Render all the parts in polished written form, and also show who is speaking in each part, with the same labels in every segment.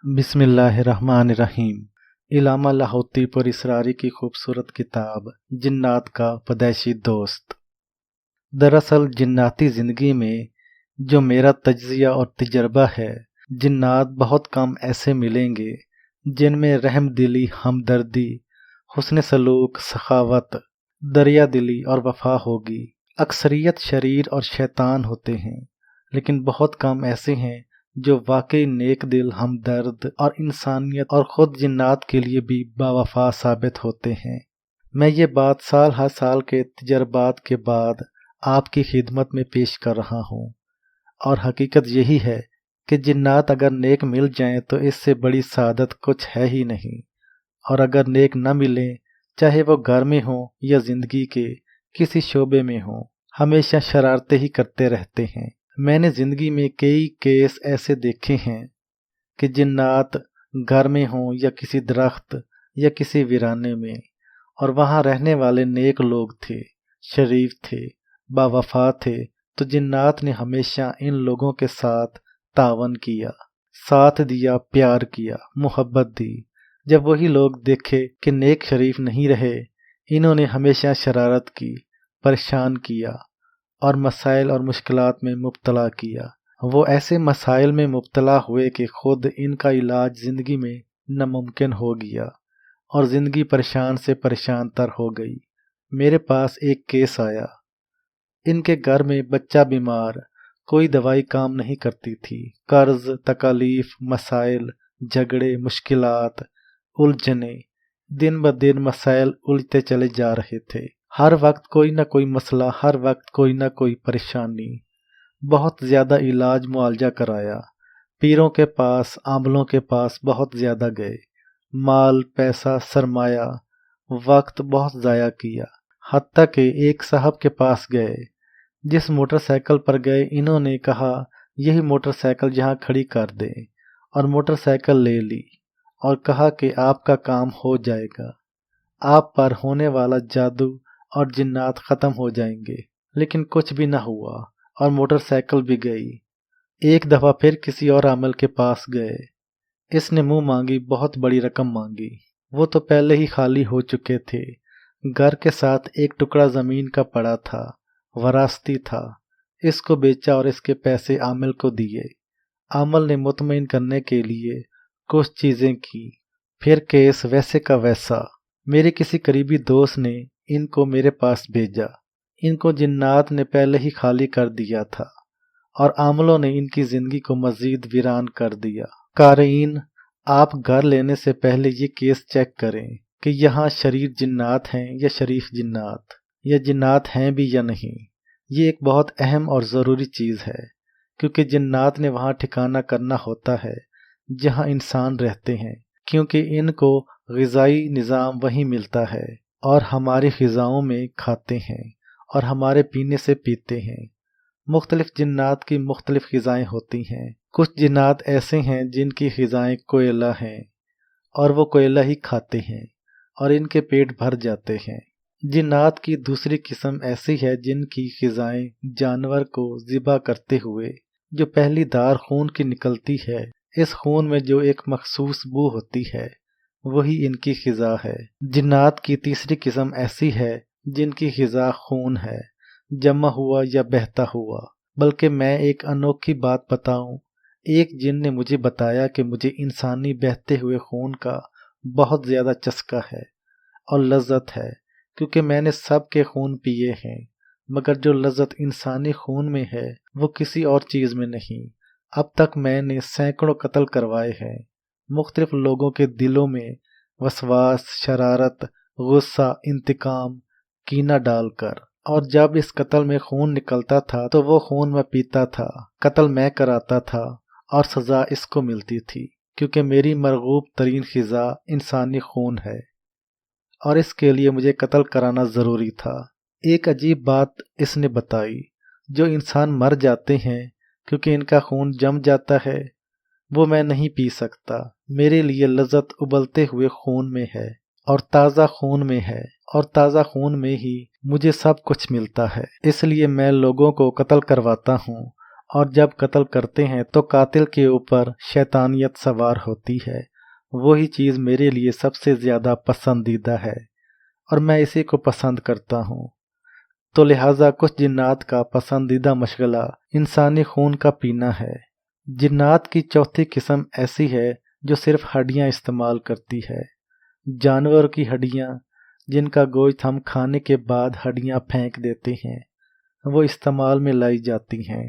Speaker 1: بسم اللہ الرحمن الرحیم۔ علامہ لاہوتی پر اسراری کی خوبصورت کتاب جنات کا پیدائشی دوست۔ دراصل جناتی زندگی میں جو میرا تجزیہ اور تجربہ ہے، جنات بہت کم ایسے ملیں گے جن میں رحم دلی، ہمدردی، حسن سلوک، سخاوت، دریا دلی اور وفا ہوگی۔ اکثریت شریر اور شیطان ہوتے ہیں، لیکن بہت کم ایسے ہیں جو واقعی نیک دل، ہمدرد اور انسانیت اور خود جنات کے لیے بھی باوفا ثابت ہوتے ہیں۔ میں یہ بات سال ہر سال کے تجربات کے بعد آپ کی خدمت میں پیش کر رہا ہوں، اور حقیقت یہی ہے کہ جنات اگر نیک مل جائیں تو اس سے بڑی سعادت کچھ ہے ہی نہیں، اور اگر نیک نہ ملیں، چاہے وہ گھر میں ہوں یا زندگی کے کسی شعبے میں ہوں، ہمیشہ شرارتیں ہی کرتے رہتے ہیں۔ میں نے زندگی میں کئی کیس ایسے دیکھے ہیں کہ جنات گھر میں ہوں یا کسی درخت یا کسی ویرانے میں، اور وہاں رہنے والے نیک لوگ تھے، شریف تھے، باوفا تھے، تو جنات نے ہمیشہ ان لوگوں کے ساتھ تعاون کیا، ساتھ دیا، پیار کیا، محبت دی۔ جب وہی لوگ دیکھے کہ نیک شریف نہیں رہے، انہوں نے ہمیشہ شرارت کی، پریشان کیا اور مسائل اور مشکلات میں مبتلا کیا۔ وہ ایسے مسائل میں مبتلا ہوئے کہ خود ان کا علاج زندگی میں ناممکن ہو گیا، اور زندگی پریشان سے پریشان تر ہو گئی۔ میرے پاس ایک کیس آیا۔ ان کے گھر میں بچہ بیمار، کوئی دوائی کام نہیں کرتی تھی، قرض، تکالیف، مسائل، جھگڑے، مشکلات، الجھنیں، دن بدن مسائل الجھتے چلے جا رہے تھے۔ ہر وقت کوئی نہ کوئی مسئلہ، ہر وقت کوئی نہ کوئی پریشانی۔ بہت زیادہ علاج معالجہ کرایا، پیروں کے پاس، عاملوں کے پاس بہت زیادہ گئے، مال، پیسہ، سرمایہ، وقت بہت ضائع کیا۔ حتیٰ کہ ایک صاحب کے پاس گئے، جس موٹر سائیکل پر گئے انہوں نے کہا یہی موٹر سائیکل یہاں کھڑی کر دیں، اور موٹر سائیکل لے لی اور کہا کہ آپ کا کام ہو جائے گا، آپ پر ہونے والا جادو اور جنات ختم ہو جائیں گے۔ لیکن کچھ بھی نہ ہوا، اور موٹر سائیکل بھی گئی۔ ایک دفعہ پھر کسی اور عامل کے پاس گئے، اس نے منہ مانگی، بہت بڑی رقم مانگی۔ وہ تو پہلے ہی خالی ہو چکے تھے، گھر کے ساتھ ایک ٹکڑا زمین کا پڑا تھا، وراثتی تھا، اس کو بیچا اور اس کے پیسے عامل کو دیے۔ عامل نے مطمئن کرنے کے لیے کچھ چیزیں کی، پھر کیس ویسے کا ویسا۔ میرے کسی قریبی دوست نے ان کو میرے پاس بھیجا۔ ان کو جنات نے پہلے ہی خالی کر دیا تھا، اور عاملوں نے ان کی زندگی کو مزید ویران کر دیا۔ قارئین، آپ گھر لینے سے پہلے یہ کیس چیک کریں کہ یہاں شریر جنات ہیں یا شریف جنات، یا جنات ہیں بھی یا نہیں۔ یہ ایک بہت اہم اور ضروری چیز ہے، کیونکہ جنات نے وہاں ٹھکانہ کرنا ہوتا ہے جہاں انسان رہتے ہیں، کیونکہ ان کو غذائی نظام وہیں ملتا ہے، اور ہماری غذاؤں میں کھاتے ہیں اور ہمارے پینے سے پیتے ہیں۔ مختلف جنات کی مختلف غذائیں ہوتی ہیں۔ کچھ جنات ایسے ہیں جن کی غذائیں کوئلہ ہیں، اور وہ کوئلہ ہی کھاتے ہیں اور ان کے پیٹ بھر جاتے ہیں۔ جنات کی دوسری قسم ایسی ہے جن کی غذائیں جانور کو ذبح کرتے ہوئے جو پہلی دھار خون کی نکلتی ہے، اس خون میں جو ایک مخصوص بو ہوتی ہے، وہی ان کی غذا ہے۔ جنات کی تیسری قسم ایسی ہے جن کی غذا خون ہے، جمع ہوا یا بہتا ہوا۔ بلکہ میں ایک انوکھی بات بتاؤں، ایک جن نے مجھے بتایا کہ مجھے انسانی بہتے ہوئے خون کا بہت زیادہ چسکا ہے اور لذت ہے، کیونکہ میں نے سب کے خون پیے ہیں، مگر جو لذت انسانی خون میں ہے وہ کسی اور چیز میں نہیں۔ اب تک میں نے سینکڑوں قتل کروائے ہیں، مختلف لوگوں کے دلوں میں وسواس، شرارت، غصہ، انتقام، کینہ ڈال کر، اور جب اس قتل میں خون نکلتا تھا تو وہ خون میں پیتا تھا، قتل میں کراتا تھا، اور سزا اس کو ملتی تھی، کیونکہ میری مرغوب ترین غذا انسانی خون ہے، اور اس کے لیے مجھے قتل کرانا ضروری تھا۔ ایک عجیب بات اس نے بتائی، جو انسان مر جاتے ہیں کیونکہ ان کا خون جم جاتا ہے، وہ میں نہیں پی سکتا۔ میرے لیے لذت ابلتے ہوئے خون میں ہے، اور تازہ خون میں ہے، اور تازہ خون میں ہی مجھے سب کچھ ملتا ہے۔ اس لیے میں لوگوں کو قتل کرواتا ہوں اور جب قتل کرتے ہیں تو قاتل کے اوپر شیطانیت سوار ہوتی ہے، وہی چیز میرے لیے سب سے زیادہ پسندیدہ ہے اور میں اسی کو پسند کرتا ہوں۔ تو لہٰذا کچھ جنات کا پسندیدہ مشغلہ انسانی خون کا پینا ہے۔ جنات کی چوتھی قسم ایسی ہے جو صرف ہڈیاں استعمال کرتی ہے۔ جانور کی ہڈیاں جن کا گوشت ہم کھانے کے بعد ہڈیاں پھینک دیتے ہیں، وہ استعمال میں لائی جاتی ہیں۔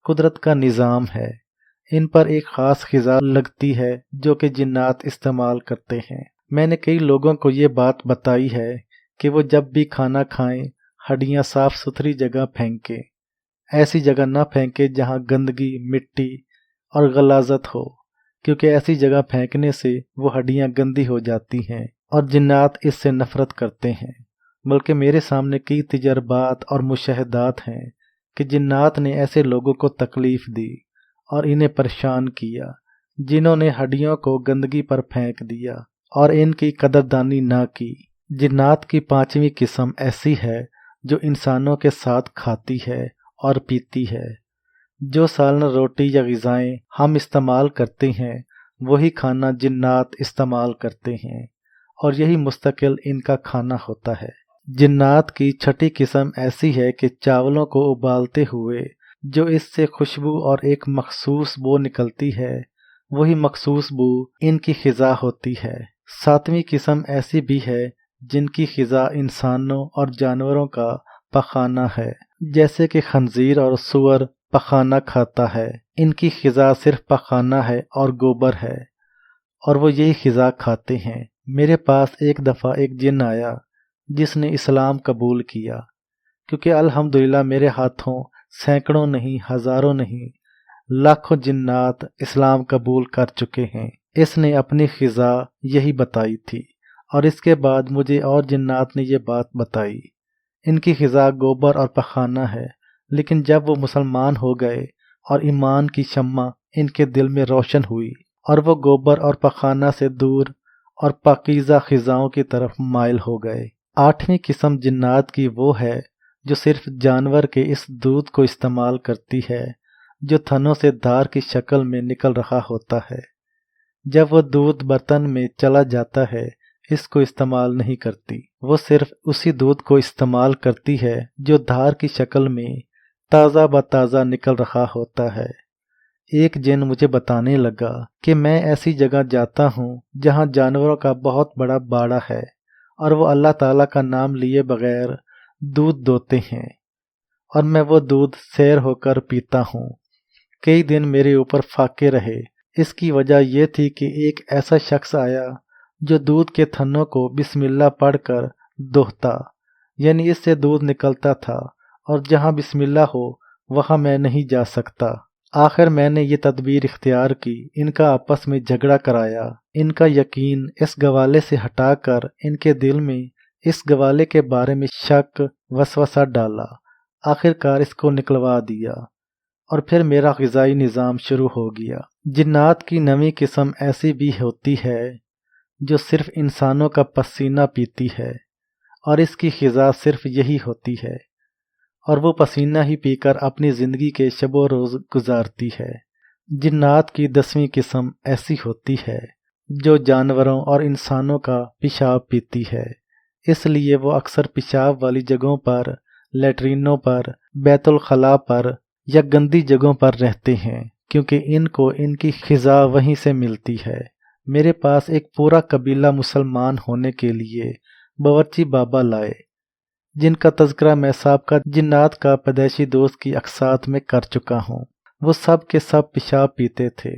Speaker 1: قدرت کا نظام ہے، ان پر ایک خاص غذا لگتی ہے جو کہ جنات استعمال کرتے ہیں۔ میں نے کئی لوگوں کو یہ بات بتائی ہے کہ وہ جب بھی کھانا کھائیں ہڈیاں صاف ستھری جگہ پھینکیں، ایسی جگہ نہ پھینکیں جہاں گندگی، مٹی اور غلاظت ہو، کیونکہ ایسی جگہ پھینکنے سے وہ ہڈیاں گندی ہو جاتی ہیں اور جنات اس سے نفرت کرتے ہیں۔ بلکہ میرے سامنے کئی تجربات اور مشاہدات ہیں کہ جنات نے ایسے لوگوں کو تکلیف دی اور انہیں پریشان کیا جنہوں نے ہڈیوں کو گندگی پر پھینک دیا اور ان کی قدردانی نہ کی۔ جنات کی پانچویں قسم ایسی ہے جو انسانوں کے ساتھ کھاتی ہے اور پیتی ہے۔ جو سالن روٹی یا غذائیں ہم استعمال کرتے ہیں وہی کھانا جنات استعمال کرتے ہیں اور یہی مستقل ان کا کھانا ہوتا ہے۔ جنات کی چھٹی قسم ایسی ہے کہ چاولوں کو ابالتے ہوئے جو اس سے خوشبو اور ایک مخصوص بو نکلتی ہے، وہی مخصوص بو ان کی غذا ہوتی ہے۔ ساتویں قسم ایسی بھی ہے جن کی غذا انسانوں اور جانوروں کا پخانہ ہے، جیسے کہ خنزیر اور سور پخانہ کھاتا ہے، ان کی غذا صرف پخانہ ہے اور گوبر ہے اور وہ یہی غذا کھاتے ہیں۔ میرے پاس ایک دفعہ ایک جن آیا جس نے اسلام قبول کیا، کیونکہ الحمدللہ میرے ہاتھوں سینکڑوں نہیں، ہزاروں نہیں، لاکھوں جنات اسلام قبول کر چکے ہیں۔ اس نے اپنی غذا یہی بتائی تھی اور اس کے بعد مجھے اور جنات نے یہ بات بتائی۔ ان کی غذا گوبر اور پخانہ ہے، لیکن جب وہ مسلمان ہو گئے اور ایمان کی شمع ان کے دل میں روشن ہوئی اور وہ گوبر اور پخانہ سے دور اور پاکیزہ غذاؤں کی طرف مائل ہو گئے۔ آٹھویں قسم جنات کی وہ ہے جو صرف جانور کے اس دودھ کو استعمال کرتی ہے جو تھنوں سے دھار کی شکل میں نکل رہا ہوتا ہے۔ جب وہ دودھ برتن میں چلا جاتا ہے اس کو استعمال نہیں کرتی، وہ صرف اسی دودھ کو استعمال کرتی ہے جو دھار کی شکل میں تازہ بتازہ نکل رہا ہوتا ہے۔ ایک جن مجھے بتانے لگا کہ میں ایسی جگہ جاتا ہوں جہاں جانوروں کا بہت بڑا باڑا ہے اور وہ اللہ تعالیٰ کا نام لیے بغیر دودھ دوتے ہیں اور میں وہ دودھ سیر ہو کر پیتا ہوں۔ کئی دن میرے اوپر فاقے رہے۔ اس کی وجہ یہ تھی کہ ایک ایسا شخص آیا جو دودھ کے تھنوں کو بسم اللہ پڑھ کر دوہتا، یعنی اس سے دودھ نکلتا تھا اور جہاں بسم اللہ ہو وہاں میں نہیں جا سکتا۔ آخر میں نے یہ تدبیر اختیار کی، ان کا آپس میں جھگڑا کرایا، ان کا یقین اس گوالے سے ہٹا کر ان کے دل میں اس گوالے کے بارے میں شک وسوسہ ڈالا، آخر کار اس کو نکلوا دیا اور پھر میرا غذائی نظام شروع ہو گیا۔ جنات کی نویں قسم ایسی بھی ہوتی ہے جو صرف انسانوں کا پسینہ پیتی ہے اور اس کی غذا صرف یہی ہوتی ہے اور وہ پسینہ ہی پی کر اپنی زندگی کے شب و روز گزارتی ہے۔ جنات کی 10ویں قسم ایسی ہوتی ہے جو جانوروں اور انسانوں کا پیشاب پیتی ہے، اس لیے وہ اکثر پیشاب والی جگہوں پر، لیٹرینوں پر، بیت الخلاء پر یا گندی جگہوں پر رہتے ہیں، کیونکہ ان کو ان کی غذا وہیں سے ملتی ہے۔ میرے پاس ایک پورا قبیلہ مسلمان ہونے کے لیے باورچی بابا لائے جن کا تذکرہ میں سابقہ جنات کا پیدائشی دوست کی اقساط میں کر چکا ہوں۔ وہ سب کے سب پیشاب پیتے تھے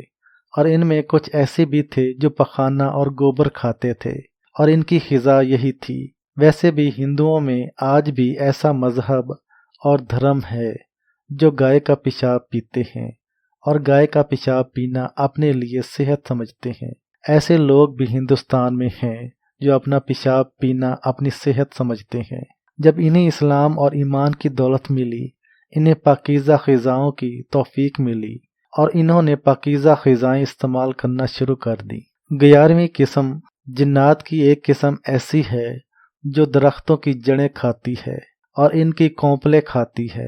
Speaker 1: اور ان میں کچھ ایسے بھی تھے جو پخانہ اور گوبر کھاتے تھے اور ان کی غذا یہی تھی۔ ویسے بھی ہندوؤں میں آج بھی ایسا مذہب اور دھرم ہے جو گائے کا پیشاب پیتے ہیں اور گائے کا پیشاب پینا اپنے لیے صحت سمجھتے ہیں۔ ایسے لوگ بھی ہندوستان میں ہیں جو اپنا پیشاب پینا اپنی صحت سمجھتے ہیں۔ جب انہیں اسلام اور ایمان کی دولت ملی، انہیں پاکیزہ غذاؤں کی توفیق ملی اور انہوں نے پاکیزہ غذائیں استعمال کرنا شروع کر دی۔ 11ویں قسم جنات کی ایک قسم ایسی ہے جو درختوں کی جڑیں کھاتی ہے اور ان کی کونپلیں کھاتی ہے،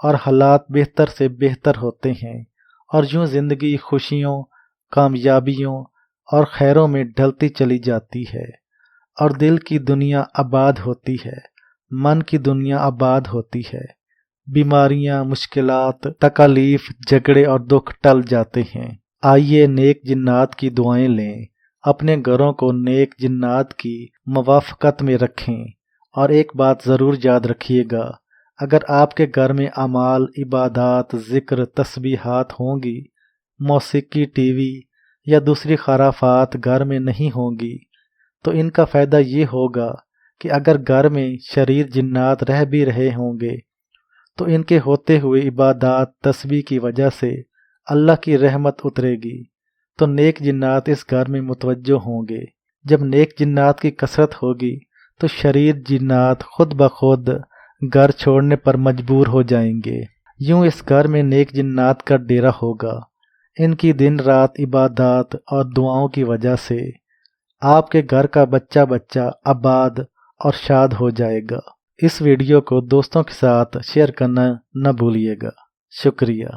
Speaker 1: اور حالات بہتر سے بہتر ہوتے ہیں، اور یوں زندگی خوشیوں، کامیابیوں اور خیروں میں ڈھلتی چلی جاتی ہے، اور دل کی دنیا آباد ہوتی ہے، من کی دنیا آباد ہوتی ہے، بیماریاں، مشکلات، تکالیف، جھگڑے اور دکھ ٹل جاتے ہیں۔ آئیے نیک جنات کی دعائیں لیں، اپنے گھروں کو نیک جنات کی موافقت میں رکھیں، اور ایک بات ضرور یاد رکھیے گا، اگر آپ کے گھر میں اعمال، عبادات، ذکر، تسبیحات ہوں گی، موسیقی، ٹی وی یا دوسری خرافات گھر میں نہیں ہوں گی، تو ان کا فائدہ یہ ہوگا کہ اگر گھر میں شریر جنات رہ بھی رہے ہوں گے تو ان کے ہوتے ہوئے عبادات، تسبیح کی وجہ سے اللہ کی رحمت اترے گی، تو نیک جنات اس گھر میں متوجہ ہوں گے۔ جب نیک جنات کی کثرت ہوگی تو شریر جنات خود بخود گھر چھوڑنے پر مجبور ہو جائیں گے، یوں اس گھر میں نیک جنات کا ڈیرا ہوگا۔ ان کی دن رات عبادات اور دعاؤں کی وجہ سے آپ کے گھر کا بچہ بچہ آباد اور شاد ہو جائے گا۔ اس ویڈیو کو دوستوں کے ساتھ شیئر کرنا نہ بھولیے گا۔ شکریہ۔